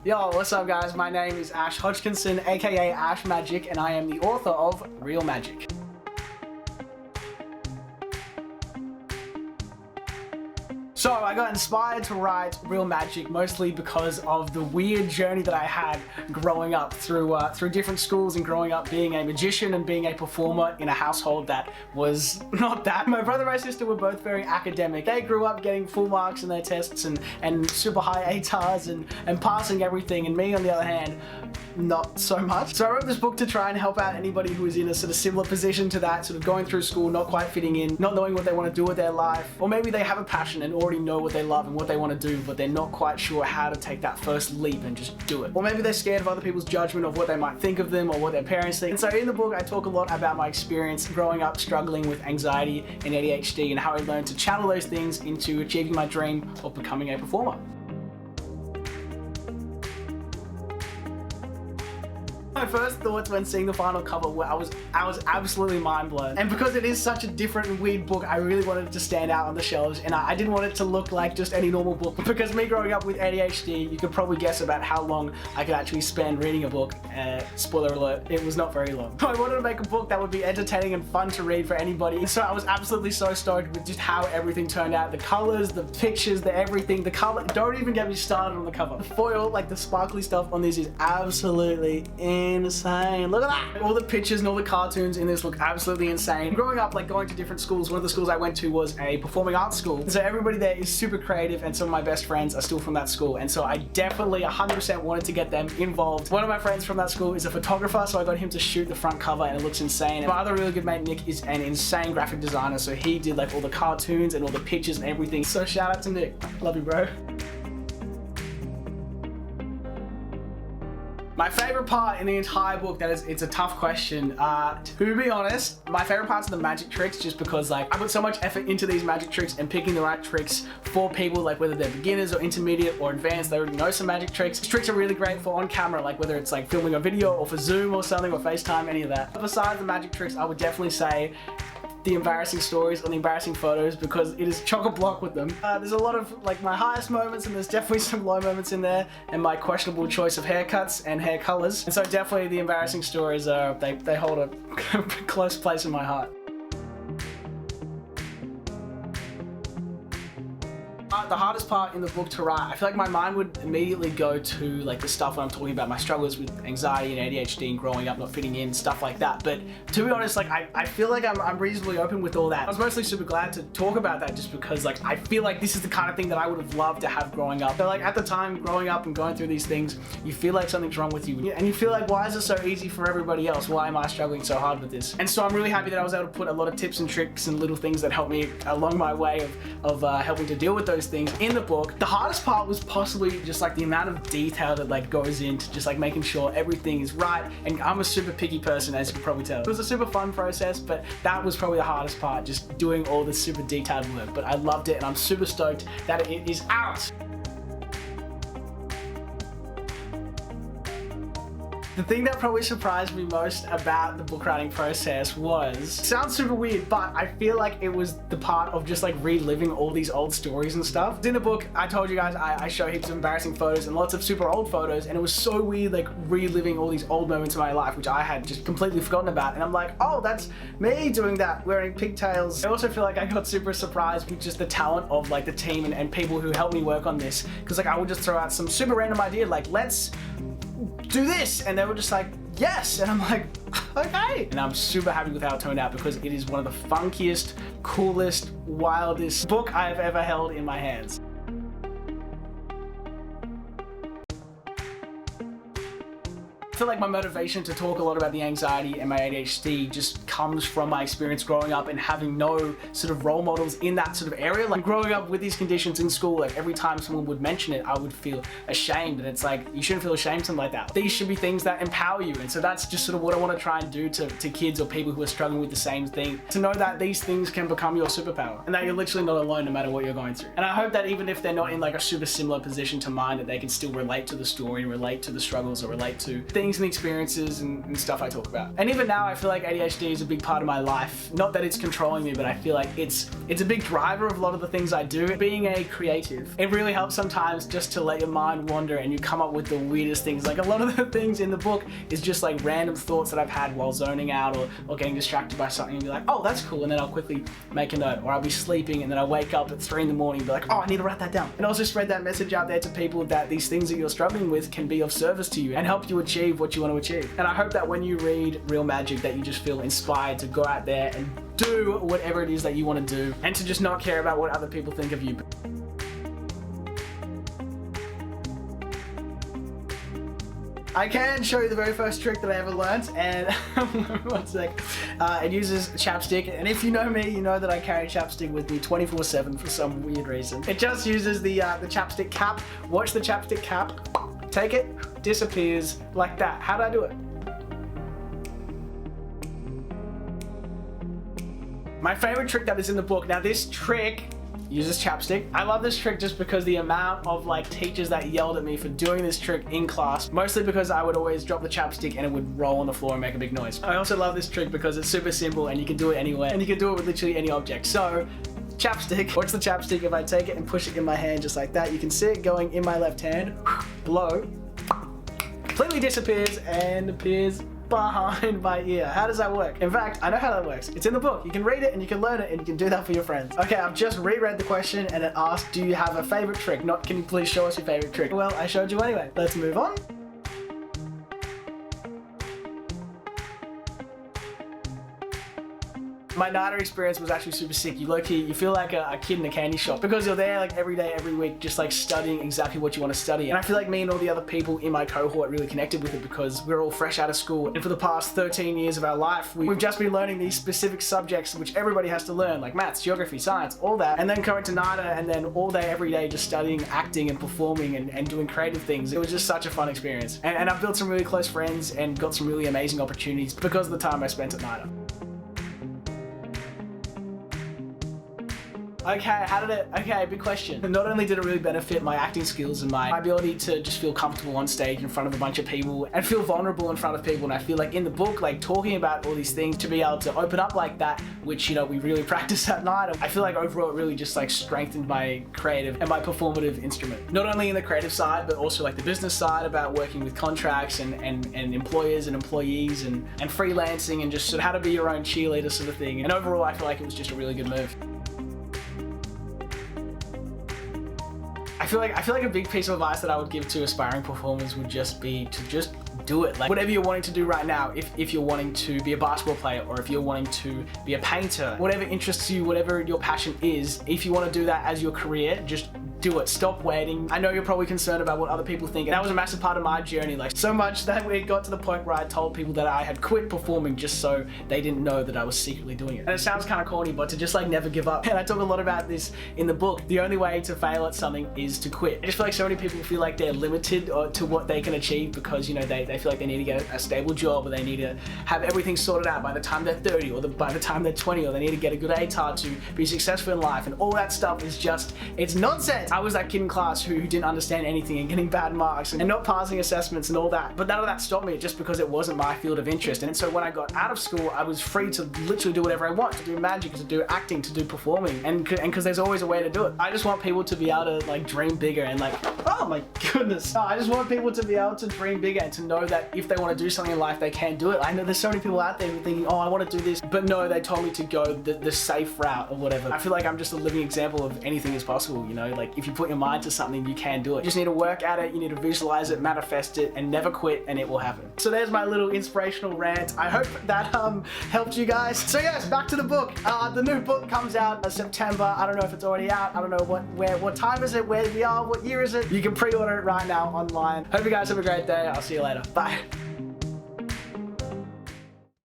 Yo, what's up guys? My name is Ash Hodgkinson, aka Ash Magic, and I am the author of Real Magic. So I got inspired to write Real Magic mostly because of the weird journey that I had growing up through different schools and growing up being a magician and being a performer in a household that was not that. My brother and my sister were both very academic. They grew up getting full marks in their tests and super high ATARs and passing everything, and me on the other hand, not so much. So I wrote this book to try and help out anybody who is in a sort of similar position to that, sort of going through school, not quite fitting in, not knowing what they want to do with their life, or maybe they have a passion and already know what they love and what they want to do, but they're not quite sure how to take that first leap and just do it. Or maybe they're scared of other people's judgment of what they might think of them or what their parents think. And so in the book, I talk a lot about my experience growing up struggling with anxiety and ADHD and how I learned to channel those things into achieving my dream of becoming a performer. My first thoughts when seeing the final cover were I was absolutely mind blown. And because it is such a different and weird book, I really wanted it to stand out on the shelves, and I didn't want it to look like just any normal book. Because me growing up with ADHD, you could probably guess about how long I could actually spend reading a book. Spoiler alert, it was not very long. I wanted to make a book that would be entertaining and fun to read for anybody. So I was absolutely so stoked with just how everything turned out. The colors, the pictures, the everything, the color. Don't even get me started on the cover. The foil, like the sparkly stuff on this is absolutely insane. Look at that! All the pictures and all the cartoons in this look absolutely insane. Growing up, like going to different schools, one of the schools I went to was a performing arts school. And so everybody there is super creative, and some of my best friends are still from that school. And so I definitely 100% wanted to get them involved. One of my friends from that school is a photographer, so I got him to shoot the front cover and it looks insane. And my other really good mate, Nick, is an insane graphic designer, so he did like all the cartoons and all the pictures and everything. So shout out to Nick. Love you, bro. My favorite part in the entire book, it's a tough question. To be honest, my favorite parts are the magic tricks, just because like I put so much effort into these magic tricks and picking the right tricks for people, like whether they're beginners or intermediate or advanced, they already know some magic tricks. These tricks are really great for on camera, like whether it's like filming a video or for Zoom or something or FaceTime, any of that. But besides the magic tricks, I would definitely say the embarrassing stories or the embarrassing photos, because it is chock-a-block with them. There's a lot of like my highest moments, and there's definitely some low moments in there, and my questionable choice of haircuts and hair colors. And so definitely the embarrassing stories are, they hold a close place in my heart. The hardest part in the book to write, I feel like my mind would immediately go to like the stuff when I'm talking about my struggles with anxiety and ADHD and growing up, not fitting in, stuff like that. But to be honest, like I feel like I'm reasonably open with all that. I was mostly super glad to talk about that, just because like I feel like this is the kind of thing that I would have loved to have growing up. So like at the time growing up and going through these things, you feel like something's wrong with you, and you feel like, why is it so easy for everybody else? Why am I struggling so hard with this? And so I'm really happy that I was able to put a lot of tips and tricks and little things that helped me along my way of helping to deal with those things in the book. The hardest part was possibly just like the amount of detail that like goes into just like making sure everything is right, and I'm a super picky person, as you can probably tell. It was a super fun process, but that was probably the hardest part, just doing all this super detailed work. But I loved it, and I'm super stoked that it is out. The thing that probably surprised me most about the book writing process was, sounds super weird, but I feel like it was the part of just like reliving all these old stories and stuff. In the book, I told you guys I show heaps of embarrassing photos and lots of super old photos, and it was so weird like reliving all these old moments of my life, which I had just completely forgotten about. And I'm like, oh, that's me doing that, wearing pigtails. I also feel like I got super surprised with just the talent of like the team and people who helped me work on this, because like I would just throw out some super random idea like, let's do this, and they were just like, yes, and I'm like, okay. And I'm super happy with how it turned out, because it is one of the funkiest, coolest, wildest book I've ever held in my hands. I feel like my motivation to talk a lot about the anxiety and my ADHD just comes from my experience growing up and having no sort of role models in that sort of area. Like growing up with these conditions in school, like every time someone would mention it, I would feel ashamed, and it's like, you shouldn't feel ashamed, something like that. These should be things that empower you, and so that's just sort of what I want to try and do to kids or people who are struggling with the same thing, to know that these things can become your superpower, and that you're literally not alone no matter what you're going through. And I hope that even if they're not in like a super similar position to mine, that they can still relate to the story and relate to the struggles or relate to things things and experiences and stuff I talk about. And even now, I feel like ADHD is a big part of my life. Not that it's controlling me, but I feel like it's a big driver of a lot of the things I do. Being a creative, it really helps sometimes just to let your mind wander and you come up with the weirdest things. Like a lot of the things in the book is just like random thoughts that I've had while zoning out or getting distracted by something and be like, oh, that's cool. And then I'll quickly make a note, or I'll be sleeping and then I'll wake up at 3 in the morning and be like, oh, I need to write that down. And also spread that message out there to people that these things that you're struggling with can be of service to you and help you achieve what you want to achieve. And I hope that when you read Real Magic that you just feel inspired to go out there and do whatever it is that you want to do and to just not care about what other people think of you. I can show you the very first trick that I ever learned, and one sec. It uses chapstick, and if you know me, you know that I carry chapstick with me 24/7 for some weird reason. It just uses the chapstick cap. Watch the chapstick cap. Take it, disappears like that. How did I do it? My favorite trick that is in the book. Now this trick uses chapstick. I love this trick just because the amount of like teachers that yelled at me for doing this trick in class, mostly because I would always drop the chapstick and it would roll on the floor and make a big noise. I also love this trick because it's super simple and you can do it anywhere and you can do it with literally any object. So chapstick, watch the chapstick. If I take it and push it in my hand just like that, you can see it going in my left hand, blow, completely disappears and appears behind my ear. How does that work? In fact, I know how that works. It's in the book. You can read it and you can learn it and you can do that for your friends. Okay, I've just reread the question and it asked, do you have a favorite trick? Not, can you please show us your favorite trick? Well, I showed you anyway. Let's move on. My NIDA experience was actually super sick. You feel like a kid in a candy shop because you're there like every day, every week, just like studying exactly what you want to study. And I feel like me and all the other people in my cohort really connected with it because we're all fresh out of school. And for the past 13 years of our life, we've just been learning these specific subjects which everybody has to learn, like maths, geography, science, all that. And then coming to NIDA and then all day, every day, just studying acting and performing and doing creative things. It was just such a fun experience. And I've built some really close friends and got some really amazing opportunities because of the time I spent at NIDA. Okay, big question. Not only did it really benefit my acting skills and my ability to just feel comfortable on stage in front of a bunch of people and feel vulnerable in front of people, and I feel like in the book, like talking about all these things, to be able to open up like that, which, you know, we really practice at night, I feel like overall it really just like strengthened my creative and my performative instrument. Not only in the creative side, but also like the business side about working with contracts and employers and employees and freelancing and just sort of how to be your own cheerleader sort of thing. And overall, I feel like it was just a really good move. I feel like a big piece of advice that I would give to aspiring performers would just be to just do it. Like whatever you're wanting to do right now, if you're wanting to be a basketball player or if you're wanting to be a painter, whatever interests you, whatever your passion is, if you want to do that as your career, just do it. Stop waiting. I know you're probably concerned about what other people think, and that was a massive part of my journey, like so much that it got to the point where I told people that I had quit performing just so they didn't know that I was secretly doing it. And it sounds kind of corny, but to just like never give up. And I talk a lot about this in the book. The only way to fail at something is to quit. I just feel like so many people feel like they're limited to what they can achieve because, you know, they feel like they need to get a stable job or they need to have everything sorted out by the time they're 30 or by the time they're 20, or they need to get a good ATAR to be successful in life, and all that stuff is just, it's nonsense. I was that kid in class who didn't understand anything and getting bad marks and not passing assessments and all that, but none of that stopped me just because it wasn't my field of interest. And so when I got out of school, I was free to literally do whatever I want, to do magic, to do acting, to do performing, and because there's always a way to do it. I just want people to be able to like dream bigger and like, oh my goodness, I just want people to be able to dream bigger and to know that if they want to do something in life, they can do it. I know there's so many people out there who are thinking, oh, I want to do this, but no, they told me to go the safe route or whatever. I feel like I'm just a living example of anything is possible, you know, like if you put your mind to something, you can do it. You just need to work at it, you need to visualize it, manifest it, and never quit, and it will happen. So there's my little inspirational rant. I hope that helped you guys. So yes, back to the book. The new book comes out in September. I don't know if it's already out. I don't know what time is it, where we are, what year is it. You can pre-order it right now online. Hope you guys have a great day. I'll see you later. Bye.